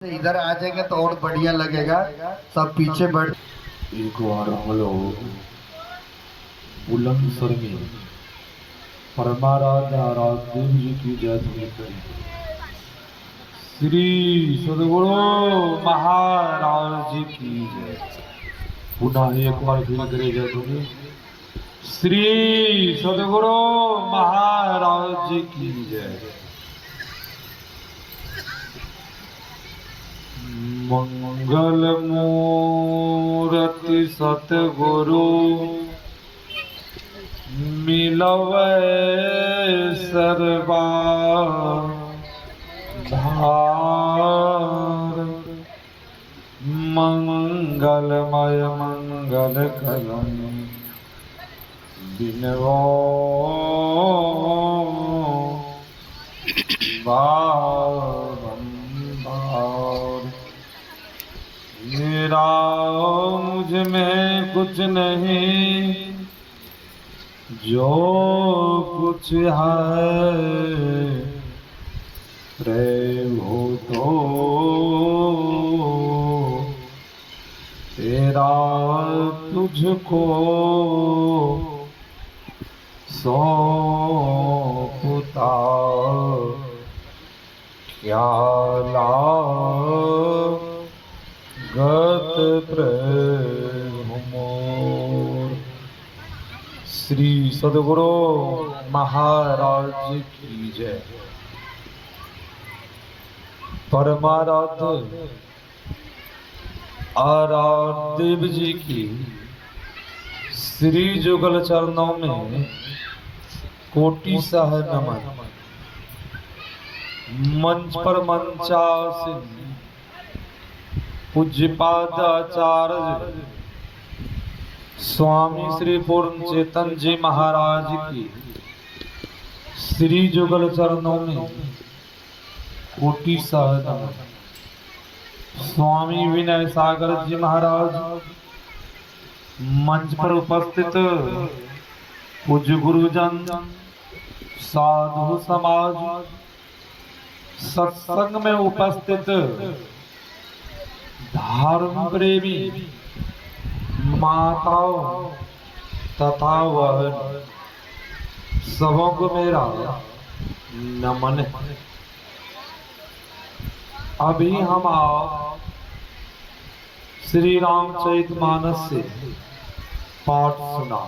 इधर आ जाएंगे तो और बढ़िया लगेगा। सब पीछे बैठ। एक बार हम लोग बुलंदशहर में परमाराध्य आराध्य देव जी की जय ध्वनि करें। श्री सदगुरु महाराज जी की जय। पुनः एक बार फिर करे जय ध्वनि। श्री सदगुरु महाराज जी की जय। मंगल मूर्ति सतगुरु मिलवै सर्वा धार। मंगलमय मंगल कलम बिनवो बारंबार। मेरा मुझ में कुछ नहीं, जो कुछ है प्रभु तो तेरा तुझको सौंपता। क्या लागत प्रभु मोर। श्री सदगुरु महाराज जी की जय। परमाराध्य आराध्य देव जी की श्री जुगल चरणों में कोटि सह नमन। मंच पर मंचासीन पूज्यपाद आचार्य स्वामी श्री पूर्ण चेतन जी महाराज की श्री जुगल चरणों में कोटि सह नमन। स्वामी विनय सागर जी महाराज, मंच पर उपस्थित पूज्य गुरुजन, साधु समाज, सत्संग में उपस्थित धर्म प्रेमी माताओं तथा बहन, सबों को मेरा नमन है। अभी हम आप श्री रामचरितमानस से पाठ सुना।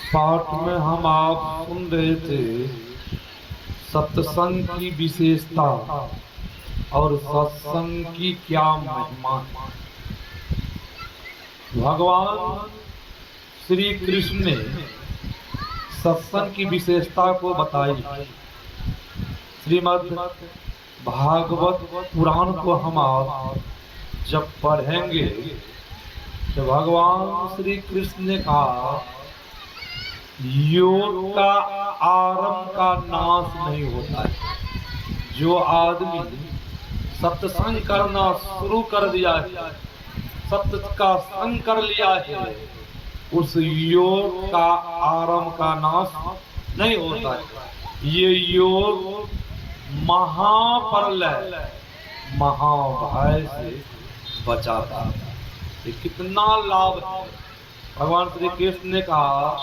पाठ में हम आप सुन रहे थे सत्संग की विशेषता और सत्संग की क्या महिमा। भगवान श्री कृष्ण ने सत्संग की विशेषता को बताई। श्रीमद् भागवत पुराण को हम आप जब पढ़ेंगे तो भगवान श्री कृष्ण ने कहा, योग का आरंभ का नाश नहीं होता है। जो आदमी सत्संग करना शुरू कर दिया है, सत्य का संग कर लिया है, उस योग का आरंभ का नाश नहीं होता है। ये योग महाप्रलय महाभय से बचाता है। ये कितना लाभ है। भगवान श्री कृष्ण ने कहा,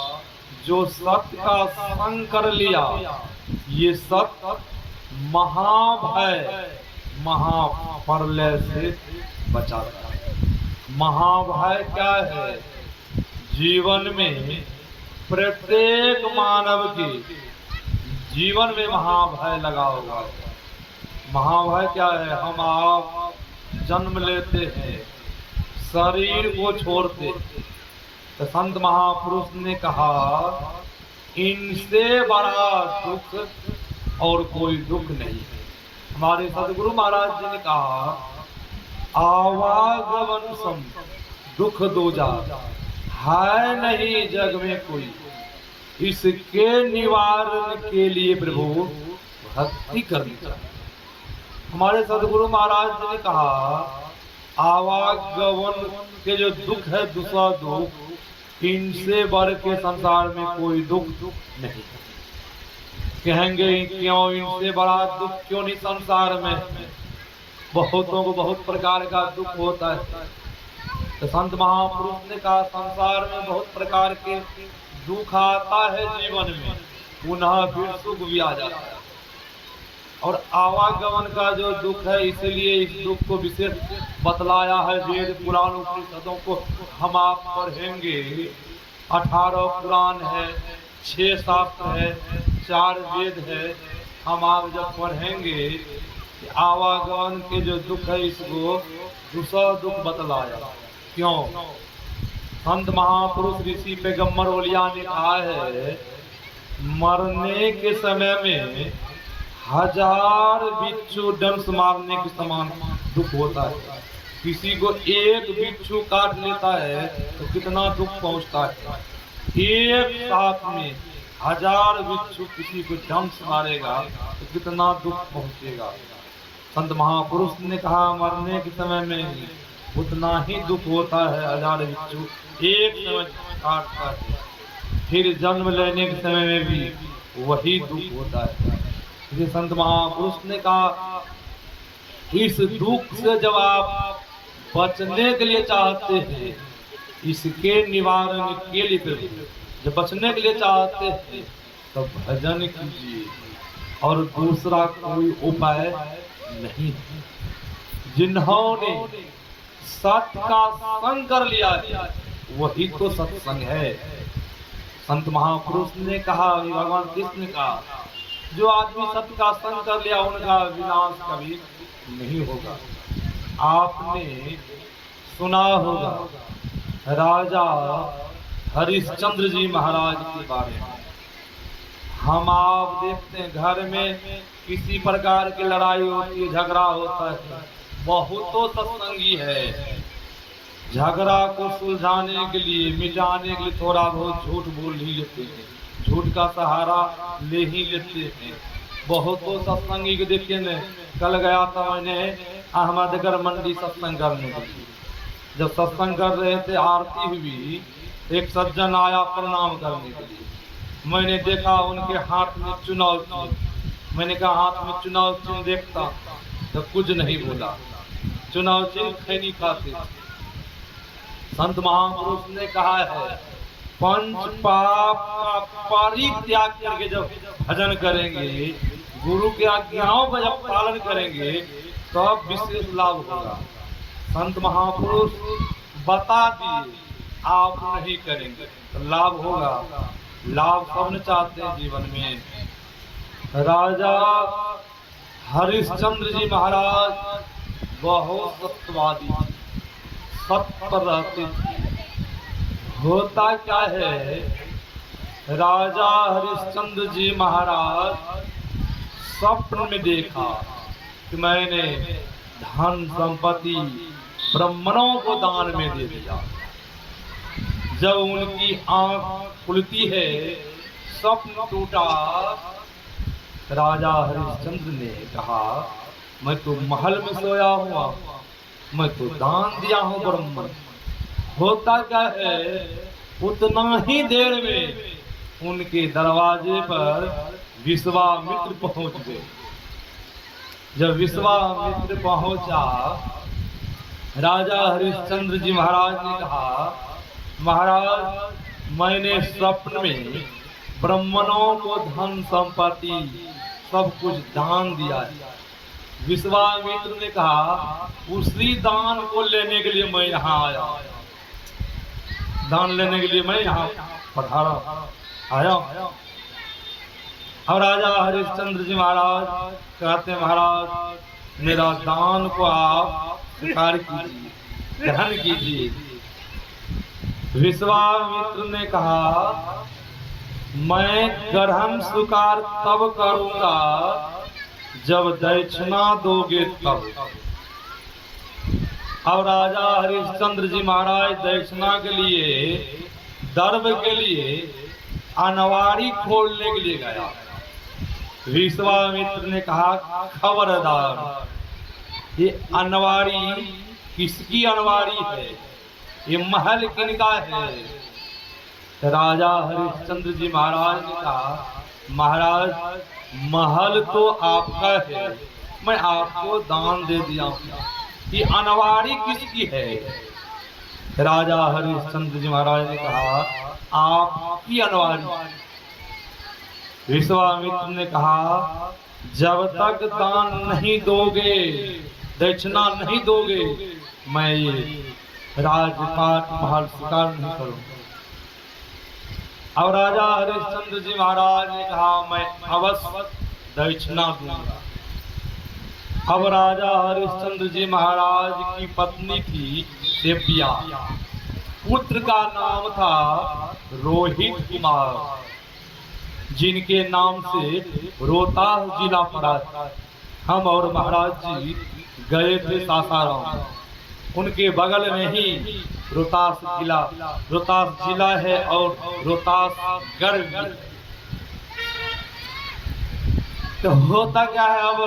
जो सत्य का संग कर लिया, ये सत्य महाभय महाप्रलय से बचाता है। महाभय क्या है? जीवन में प्रत्येक मानव के जीवन में महाभय लगा हुआ है। महाभय क्या है? हम आप जन्म लेते हैं, शरीर को छोड़ते, तो संत महापुरुष ने कहा, इनसे बड़ा दुख और कोई दुख नहीं है। हमारे सदगुरु महाराज जी ने कहा, आवागमन सम दुख दूजा है नहीं जग में कोई, इसके निवारण के लिए प्रभु भक्ति करनी चाहिए। हमारे सदगुरु महाराज जी ने कहा, आवागमन के जो दुख है, दूसरा दुख, इनसे बढ़ के संसार में कोई दुख नहीं। कहेंगे क्यों, इनसे बड़ा दुख क्यों नहीं संसार में? बहुतों को बहुत प्रकार का दुख होता है। तो संत महापुरुष ने कहा संसार में बहुत प्रकार के दुख आता है जीवन में, पुनः फिर सुख भी आ जाता है। और आवागमन का जो दुख है, इसलिए इस दुख को विशेष बतलाया है वेद पुराण उपनिषदों को हम आप पढ़ेंगे। 18 पुराण है, 6 शास्त्र है, 4 वेद है। हम आप जब पढ़ेंगे आवागमन के जो दुख है, इसको दूसरा दुख बतलाया। क्यों? संत महापुरुष ऋषि पैगंबर ओलिया ने कहा है, मरने के समय में 1000 बिच्छू डंस मारने के समान दुख होता है। किसी को एक बिच्छू काट लेता है तो कितना दुख पहुंचता है। एक साथ में 1000 बिच्छू किसी को डंस मारेगा तो कितना दुख पहुंचेगा। संत महापुरुष ने कहा मरने के समय में उतना ही दुख होता है, 1000 बिच्छू एक समय काटता है। फिर जन्म लेने के समय में भी वही दुख होता है। इसलिए संत महापुरुष ने कहा इस दुख से जब आप बचने के लिए चाहते हैं, इसके निवारण के लिए जब बचने के लिए चाहते हैं तो भजन कीजिए, और दूसरा कोई उपाय नहीं। जिन्होंने सत्य का संग कर लिया है वही तो सत्संग है। संत महापुरुष ने कहा, भगवान कृष्ण ने कहा, जो आदमी सत्य का संग कर लिया उनका विनाश कभी नहीं होगा। आपने सुना होगा राजा हरिश्चंद्र जी महाराज के बारे में। हम आप देखते हैं घर में किसी प्रकार की लड़ाई होती है, झगड़ा होता है, बहुतों सत्संगी है। झगड़ा को सुलझाने के लिए, मिटाने के लिए थोड़ा बहुत झूठ बोल ही लेते हैं, झूठ का सहारा ले ही लेते हैं। बहुतों सत्संगी को देखिए न, कल गया था मैंने अहमदनगर मंडी सत्संग करने के लिए। जब सत्संग कर रहे थे, आरती हुई, एक सज्जन आया प्रणाम करने के लिए। मैंने देखा उनके हाथ में चुनाव चिन्ह। मैंने कहा हाथ में चुनाव चिन्ह देखता तो कुछ नहीं बोला, चुनाव चिन्ह खैनी खाते। संत महापुरुष ने कहा है पंच पाप का परित्याग करके जब भजन करेंगे, गुरु के आज्ञाओं का जब पालन करेंगे तब विशेष लाभ होगा। संत महापुरुष बता दिए, आप नहीं करेंगे तो लाभ होगा। लाभ सबने चाहते हैं जीवन में। राजा हरिश्चंद्र जी महाराज बहुत सत्यवादी, सत्य पर रहते थे। होता क्या है, राजा हरिश्चंद्र जी महाराज स्वप्न में देखा कि मैंने धन संपत्ति ब्राह्मणों को दान में दे दिया। जब उनकी आंख खुलती है, स्वप्न टूटा। राजा हरिश्चंद्र ने कहा मैं तो महल में सोया हुआ, मैं तो दान दिया हूँ ब्राह्मण। होता क्या है, उतना ही देर में उनके दरवाजे पर विश्वामित्र पहुंच गए। जब विश्वामित्र पहुंचा, राजा हरिश्चंद्र जी महाराज ने कहा महाराज मैंने स्वप्न में ब्राह्मणों को धन संपत्ति सब कुछ दान दिया है। विश्वामित्र ने कहा उसी दान को लेने के लिए मैं यहाँ आया, दान लेने के लिए मैं यहाँ पधारा आया। और राजा हरिश्चंद्र जी महाराज कहते हैं महाराज मेरा दान को आप स्वीकार कीजिए, ग्रहण कीजिए। विश्वामित्र ने कहा मैं ग्रहण स्वीकार तब करूंगा जब दक्षिणा दोगे तब। अब राजा हरिश्चंद्र जी महाराज दक्षिणा के लिए, दर्भ के लिए अनवारी खोलने के लिए गया। विश्वामित्र ने कहा खबरदार, ये अनवारी किसकी अनवारी है, ये महल किनका है। राजा हरिश्चंद्र जी महाराज ने कहा महाराज महल तो आपका है, मैं आपको दान दे दिया हूँ। ये अनवारी किसकी है? राजा हरिश्चंद्र जी महाराज ने कहा आपकी अनवारी। विश्वामित्र ने कहा जब तक दान नहीं दोगे, दक्षिणा नहीं दोगे, मैं ये राजपाट महल स्वीकार नहीं करूंगा। अब राजा हरिश्चंद्र जी महाराज ने कहा मैं अवश्य दक्षिणा दूंगा। अब राजा हरिश्चंद्र जी महाराज की पत्नी थी सेव्या, पुत्र का नाम था रोहित कुमार, जिनके नाम से रोहतास जिला पड़ा था। हम और महाराज जी गए थे सासाराम, उनके बगल में ही रोहतास जिला है और रोहतास गढ़ भी। तो होता क्या है, अब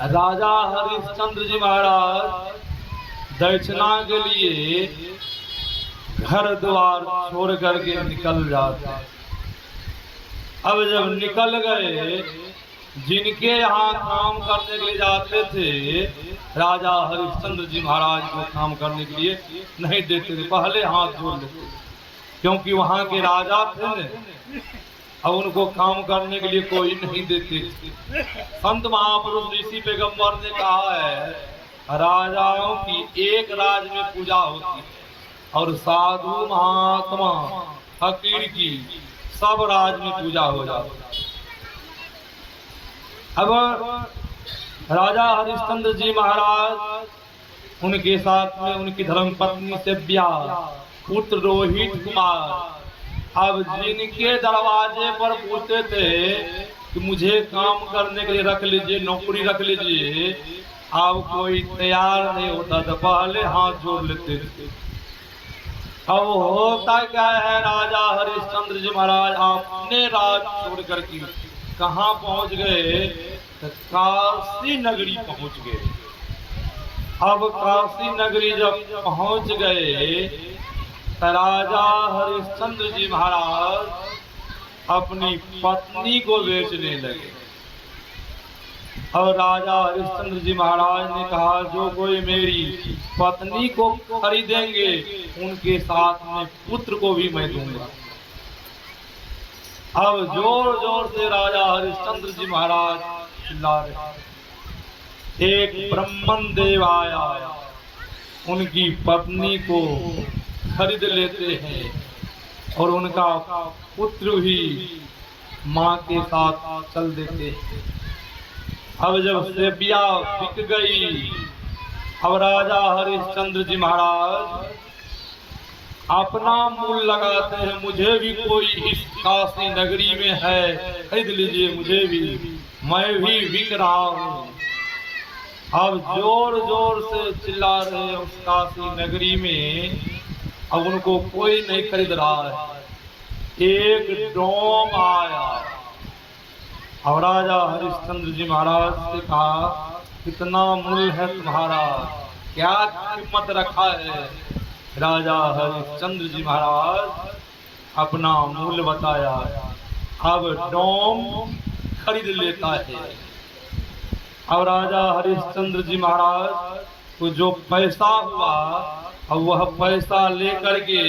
राजा हरिश्चंद्र जी महाराज दक्षिणा के लिए घर द्वार छोड़ करके निकल जाते। अब जब निकल गए, जिनके यहाँ काम करने के लिए जाते थे, राजा हरिश्चंद्र जी महाराज को काम करने के लिए नहीं देते थे, पहले हाथ जोड़ लेते, क्योंकि वहाँ के राजा थे न, अब उनको काम करने के लिए कोई नहीं देते। संत महापुरुष ऋषि पैगंबर ने कहा है राजाओं की एक राज में पूजा होती है और साधु महात्मा फकीर की सब राज में पूजा हो जाती है। अब राजा हरिश्चंद्र जी महाराज, उनके साथ में उनकी धर्म पत्नी सेव्या, पुत्र रोहित कुमार, अब जिनके दरवाजे पर पूछते थे कि मुझे काम करने के लिए रख लीजिए, नौकरी रख लीजिए, अब कोई तैयार नहीं होता था, पहले हाथ जोड़ लेते थे। अब होता क्या है, राजा हरिश्चंद्र जी महाराज अपने राज छोड़ करके कहाँ पहुंच गए? काशी नगरी पहुंच गए। अब काशी नगरी जब पहुंच गए, राजा हरिश्चंद्र जी महाराज अपनी पत्नी को बेचने लगे। और राजा हरिश्चंद्र जी महाराज ने कहा जो कोई मेरी पत्नी को खरीदेंगे उनके साथ में पुत्र को भी मैं दूंगा। अब जोर जोर से राजा हरिश्चंद्र जी महाराज चिल्ला रहे। एक ब्राह्मण देव आया, उनकी पत्नी को खरीद लेते हैं और उनका पुत्र भी मां के साथ चल देते हैं। अब जब सेव्या बिक गई, अब राजा हरिश्चंद्र जी महाराज अपना मूल लगाते हैं, मुझे भी कोई इस काशी नगरी में है, खरीद लीजिए मुझे भी, मैं भी बिक रहा हूँ। अब जोर जोर से चिल्ला रहे हैं उस काशी नगरी में, अब उनको कोई नहीं खरीद रहा है। एक डोम आया, अब राजा हरिश्चंद्र जी महाराज से कहा कितना मूल्य है तुम्हारा, क्या कीमत रखा है? राजा हरिश्चंद्र जी महाराज अपना मूल्य बताया। अब डोम खरीद लेता है। अब राजा हरिश्चंद्र जी महाराज को जो पैसा हुआ, अब वह पैसा लेकर के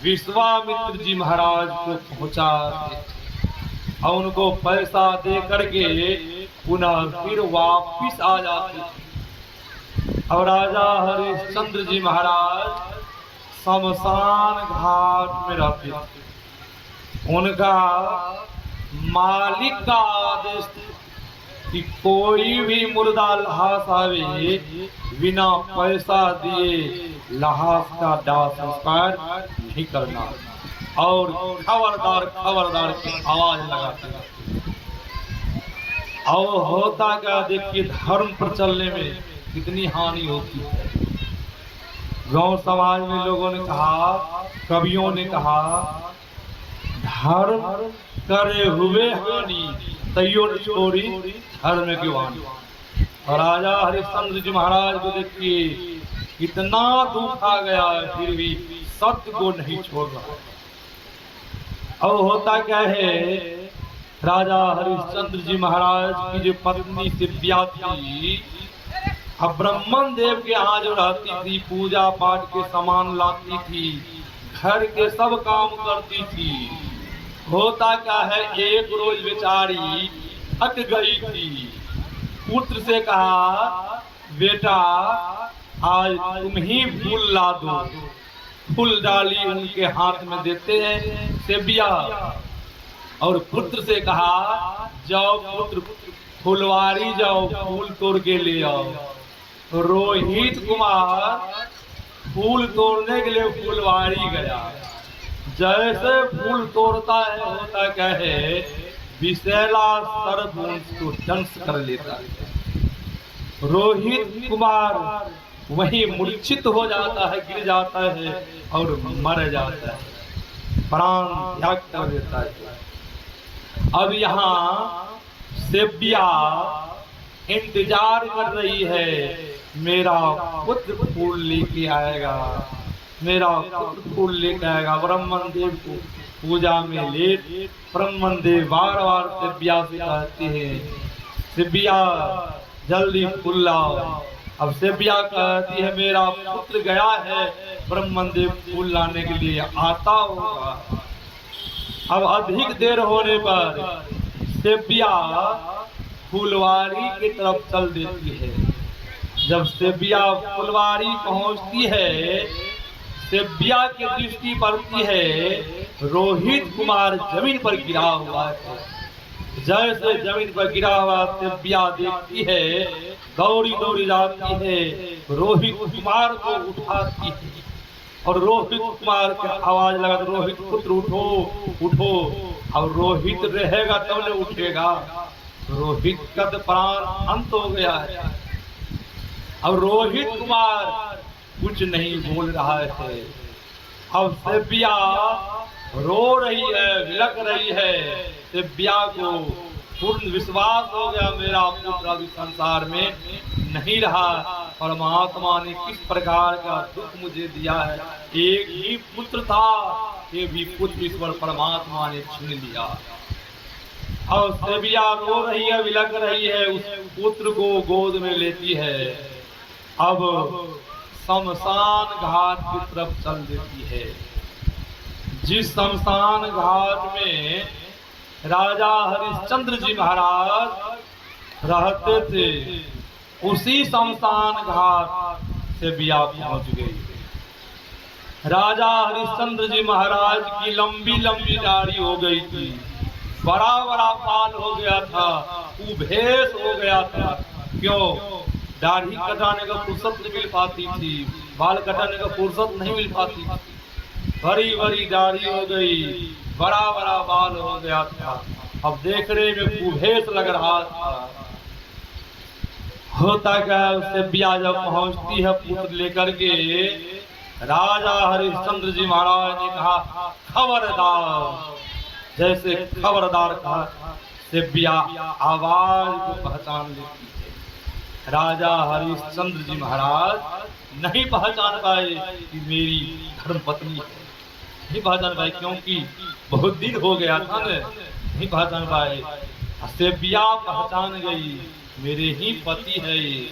विश्वामित्र जी महाराज को पहुंचा और उनको पैसा दे करके पुनः फिर वापिस आ जाते। अब राजा हरिश्चंद्र जी महाराज शमशान घाट में रहते थे। उनका मालिक का आदेश कि कोई भी मुर्दा लाश आवे बिना पैसा दिए लाश का दाह संस्कार नहीं करना, और खबरदार खबरदार की आवाज लगाते हैं। और होता क्या, देखिए धर्म पर चलने में कितनी हानि होती है। गांव समाज में लोगों ने कहा, कवियों ने कहा, धर्म करे हुए हानि तैयो छोड़ी धर्म की वाणी। और राजा हरिश्चंद्र जी महाराज को देखिए कितना दुख आ गया है, फिर भी सत्य को नहीं छोड़ रहा। अब होता क्या है, राजा हरिश्चंद्र जी महाराज की जो पत्नी सेव्या थी, अब ब्रह्मन देव के यहाँ जो रहती थी, पूजा पाठ के सामान लाती थी, घर के सब काम करती थी। होता क्या है, एक रोज बेचारी थक गई थी। पुत्र से कहा, बेटा आज तुम ही फूल ला दो। फूल डाली, उनके हाथ में देते हैं सेव्या, और पुत्र से कहा, जाओ पुत्र फुलवारी जाओ, फूल तोड़ के ले आओ। रोहित कुमार फूल तोड़ने के लिए फुलवारी गया। जैसे फूल तोड़ता है, होता क्या है, विषैला सर्प उसको दंश कर लेता है। रोहित कुमार वहीं मूर्छित हो जाता है, गिर जाता है और मर जाता है, प्राण त्याग कर देता है। अब यहाँ सेव्या इंतजार कर रही है, मेरा पुत्र फूल लेके आएगा, मेरा पुत्र फूल लेके आएगा। ब्रह्मन देव को पूजा में लेट ब्रह्मन देव बार बार सेव्या से कहते हैं, सेव्या जल्दी फूल लाओ। अब सेव्या कहती है, मेरा पुत्र गया है, ब्रह्मन देव फूल लाने के लिए आता होगा। अब अधिक देर होने पर सेव्या फुलवारी की तरफ चल देती है। जब सेव्या फुलवारी पहुंचती है, सेव्या की दृष्टि पड़ती है, रोहित कुमार जमीन पर गिरा हुआ है। जैसे जमीन पर गिरा हुआ सेव्या देखती है, दौड़ी दौड़ी जाती है, रोहित कुमार को उठाती है, और रोहित कुमार की आवाज लगा, रोहित पुत्र उठो उठो। अब रोहित रहेगा तब न उठेगा, रोहित का तो प्राण अंत हो गया है। अब रोहित कुमार कुछ नहीं बोल रहा है। अब सेव्या रो रही है, विलक रही है। सेव्या को पूर्ण विश्वास हो गया, मेरा पुत्र अभी संसार में नहीं रहा। परमात्मा ने किस प्रकार का दुख मुझे दिया है। एक ही पुत्र था, ये भी पुत्र ईश्वर परमात्मा ने छीन लिया। और सेव्या रो रही है, विलक रही है, उस पुत्र को गोद में लेती है। अब शमशान घाट की तरफ चल देती है। जिस शमशान घाट में राजा हरिश्चंद्र जी महाराज रहते थे, उसी शमशान घाट सेव्या पहुंच गई। राजा हरिश्चंद्र जी महाराज की लंबी लंबी दाढ़ी हो गई थी, बड़ा बड़ा बाल हो गया था, उभेश हो गया था। क्यों? दाढ़ी कटाने का फुर्सत नहीं मिल पाती थी, बाल कटाने का फुर्सत नहीं मिल पाती थी। बड़ी बड़ी दाढ़ी हो गई, बड़ा बड़ा बाल हो गया था। अब देखने में कुभेश लग रहा था। होता क्या है, सेव्या जब पहुंचती है पुत्र लेकर के, राजा हरिश्चंद्र जी महाराज ने कहा, खबरदार। जैसे खबरदार कहा, सेव्या आवाज को पहचान लेती है। राजा हरिश्चंद्र जी महाराज नहीं पहचान पाए कि मेरी धर्म पत्नी है, नहीं पहचान पाए, क्योंकि बहुत दिन हो गया था न, नहीं पहचान पाए। सेव्या पहचान गई, मेरे ही पति है ये।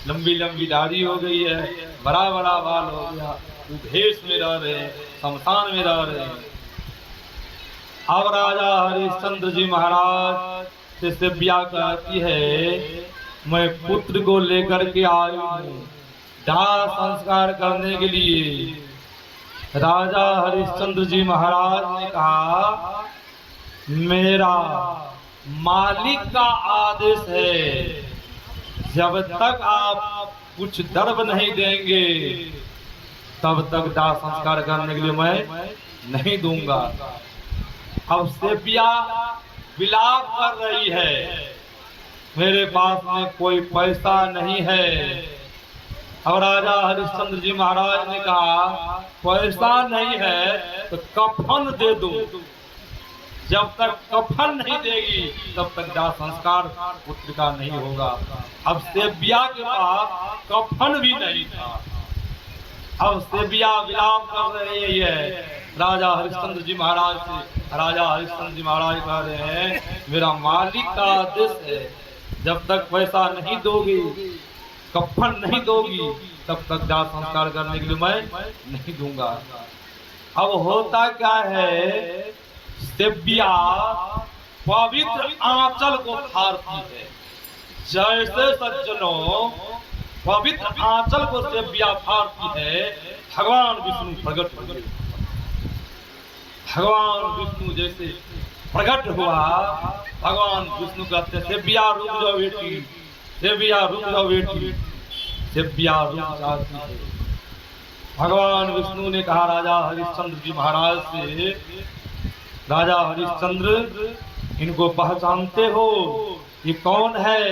लंबी लंबी दाढ़ी हो गई है, बड़ा बड़ा बाल हो गया, उभेश में रह रहे, शमशान में रह रहे। अब राजा हरिश्चंद्र जी महाराज से सेव्या कहती है, मैं पुत्र को लेकर के आई हूँ दाह संस्कार करने के लिए। राजा हरिश्चंद्र जी महाराज ने कहा, मेरा मालिक का आदेश है, जब तक आप कुछ द्रव्य नहीं देंगे तब तक दाह संस्कार करने के लिए मैं नहीं दूंगा। अब सेव्या विलाप कर रही है, मेरे पास में कोई पैसा नहीं है। अब राजा हरिश्चंद्र जी महाराज ने कहा, पैसा नहीं है तो कफन दे दो। जब तक कफन नहीं देगी तब तक दाह संस्कार पुत्र का नहीं होगा। अब सेव्या के पास कफन भी नहीं था। अब सेव्या विलाप कर रही है, राजा हरिश्चंद्र जी महाराज से। राजा हरिश्चंद्र जी महाराज कह रहे हैं मेरा मालिक का आदेश है, जब तक पैसा नहीं दोगी, कफन नहीं दोगी, तब तक दाह संस्कार करने के लिए मैं नहीं दूंगा। अब होता क्या है, सेव्या पवित्र आंचल को फाड़ती है। जैसे सज्जनों पवित्र आंचल को सेव्या फाड़ती है, भगवान विष्णु प्रकट हुए। भगवान विष्णु जैसे प्रकट हुआ, भगवान विष्णु कहते सेव्या रुक जाओ बेटी, सेव्या रुक जाओ बेटी, सेव्या रुक जाती है। भगवान विष्णु ने कहा राजा हरिश्चंद्र जी महाराज से, राजा हरिश्चंद्र इनको पहचानते हो, ये कौन है?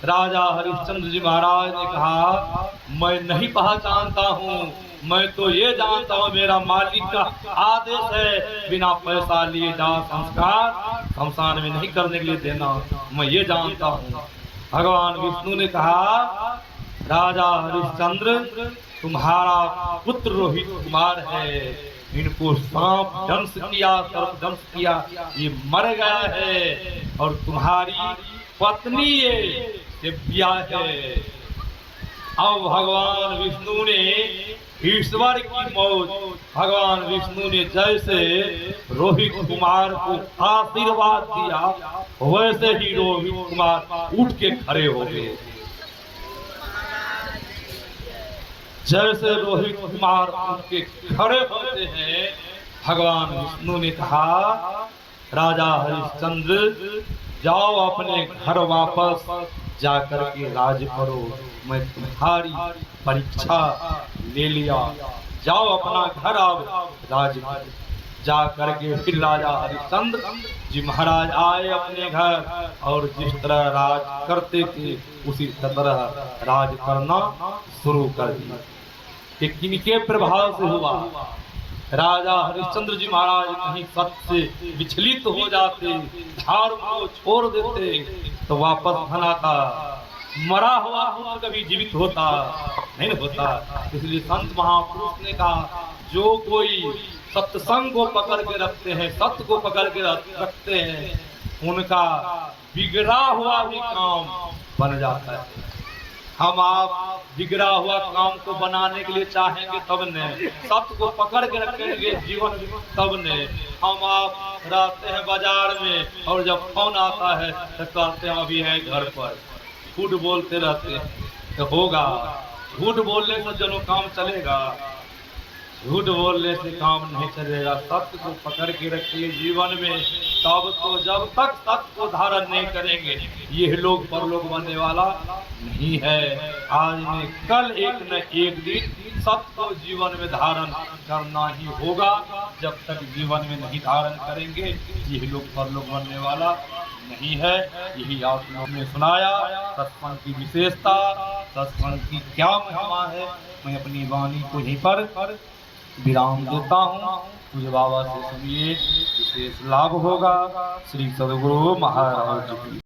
राजा हरिश्चंद्र जी महाराज ने कहा मैं नहीं पहचानता हूँ, मैं तो ये जानता हूँ मेरा मालिक का आदेश है बिना पैसा लिए दाह संस्कार शमशान में नहीं करने के लिए देना, मैं ये जानता हूँ। भगवान विष्णु ने कहा राजा हरिश्चंद्र तुम्हारा पुत्र रोहित कुमार है, इनको सांप दंश किया, सर्प दंश किया, ये मर गया है, और तुम्हारी पत्नी ये सेव्या है। अब भगवान विष्णु ने ईश्वर की मौत, भगवान विष्णु ने जैसे रोहित कुमार को आशीर्वाद दिया, वैसे ही रोहित कुमार उठ के खड़े हो गए। जैसे रोहित कुमार उठ के खड़े होते हैं, भगवान विष्णु ने कहा राजा हरिश्चंद्र जाओ अपने घर वापस जाकर के राज करो, मैं तुम्हारी परीक्षा ले लिया, जाओ अपना घर अब राज करो। जा करके फिर राजा हरिश्चंद्र जी महाराज आए अपने घर, और जिस तरह राज करते थे उसी तरह राज करना शुरू कर दिया। कि किनके प्रभाव से हुआ? राजा हरिश्चंद्र जी महाराज कहीं सत्य से विचलित हो जाते, धर्म को छोड़ देते, तो वापस धन आता, मरा हुआ हो कभी जीवित होता नहीं होता। इसलिए संत महापुरुष ने कहा जो कोई सत्संग को पकड़ के रखते हैं, सत्य को पकड़ के रखते हैं, उनका बिगड़ा हुआ भी काम बन जाता है। हम आप बिगड़ा हुआ काम को बनाने के लिए चाहेंगे तब ने, सत्य को पकड़ के रखेंगे जीवन तब ने। हम आप रहते हैं बाजार में और जब फोन आता है तो कहते हैं अभी है घर पर, झूठ बोलते रहते हैं तो होगा। झूठ बोलने से चलो काम चलेगा, झूठ बोलने से काम नहीं चलेगा। सत्य को पकड़ के रखिए जीवन में, तब तो जब तक सत्य को धारण नहीं करेंगे ये लोग परलोक बनने वाला नहीं है। आज में कल एक न एक दिन सत्य को जीवन में धारण करना ही होगा। जब तक जीवन में नहीं धारण करेंगे ये लोग परलोक बनने वाला नहीं है। यही आप लोगों ने सुनाया सत्संग की विशेषता, सत्संग की क्या महिमा है। मैं अपनी वाणी को यहीं पर विराम देता हूँ। पूज्य बाबा से सुनिए, विशेष लाभ होगा। श्री सद्गुरु महाराज की